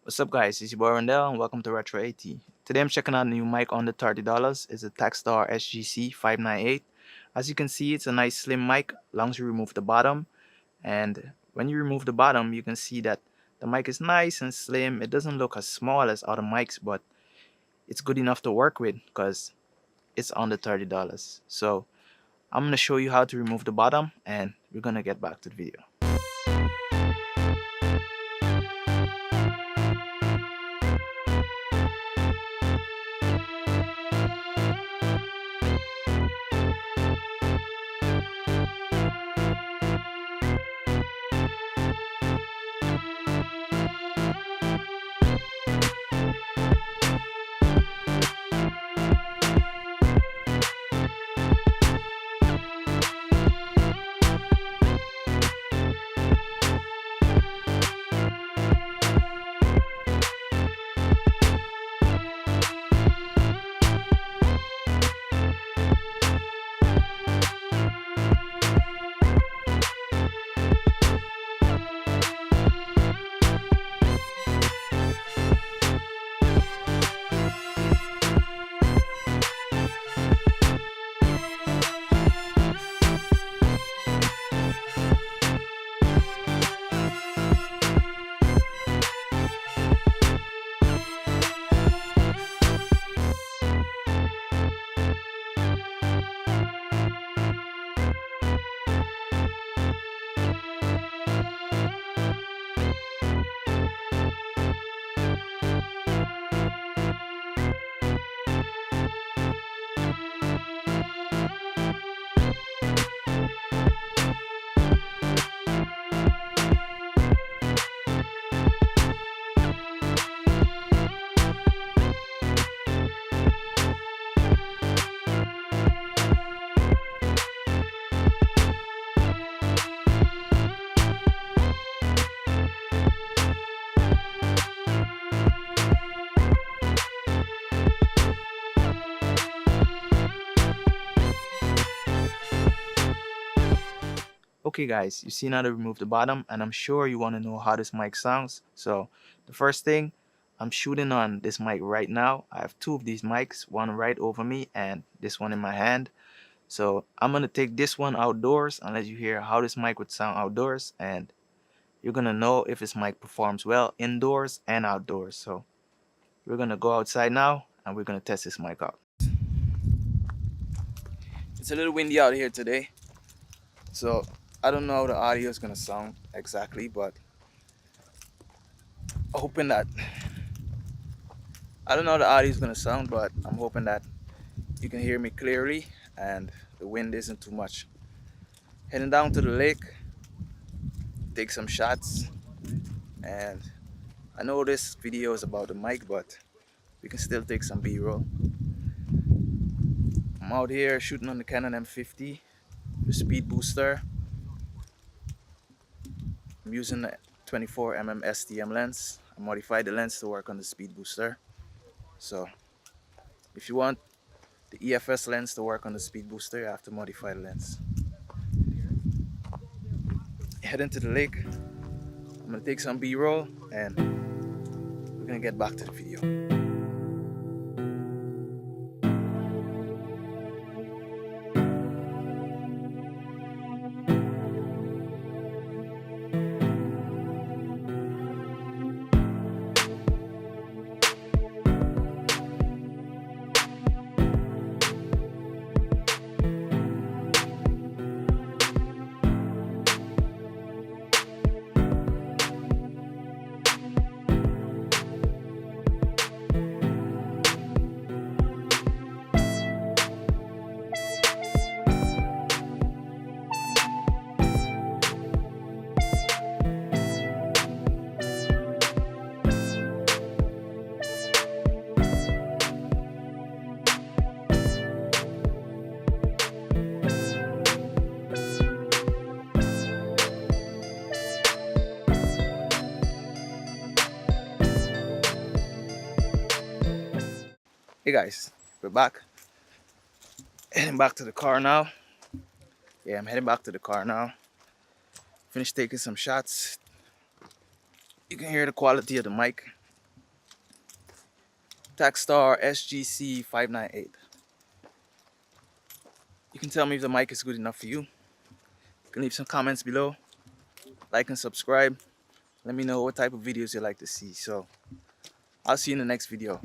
What's up, guys? It's your boy Rondell, and welcome to Retro AT. Today I'm checking out a new mic under $30. It's a Takstar SGC-598. As you can see, it's a nice slim mic, as long as you remove the bottom. And when you remove the bottom, you can see that the mic is nice and slim. It doesn't look as small as other mics, but it's good enough to work with because it's under $30. So I'm going to show you how to remove the bottom, and we're going to get back to the video. Okay guys, you see now to remove the bottom, and I'm sure you want to know how this mic sounds. So the first thing, I'm shooting on this mic right now. I have two of these mics, one right over me and this one in my hand. So I'm going to take this one outdoors and let you hear how this mic would sound outdoors, and you're going to know if this mic performs well indoors and outdoors. So we're going to go outside now and we're going to test this mic out. It's a little windy out here today, so I don't know how the audio is going to sound exactly, but hoping that I don't know how the audio is going to sound, but I'm hoping that you can hear me clearly and the wind isn't too much. Heading down to the lake, take some shots, and I know this video is about the mic, but we can still take some B-roll. I'm out here shooting on the Canon M50, the speed booster. I'm using a 24mm STM lens. I modified the lens to work on the speed booster. So if you want the EFS lens to work on the speed booster, you have to modify the lens. Heading to the lake. I'm gonna take some B-roll and we're gonna get back to the video. Hey guys, we're back. Heading back to the car now. Yeah, I'm heading back to the car now. Finished taking some shots. You can hear the quality of the mic. Takstar SGC-598. You can tell me if the mic is good enough for you. You can leave some comments below. Like and subscribe. Let me know what type of videos you like to see. So I'll see you in the next video.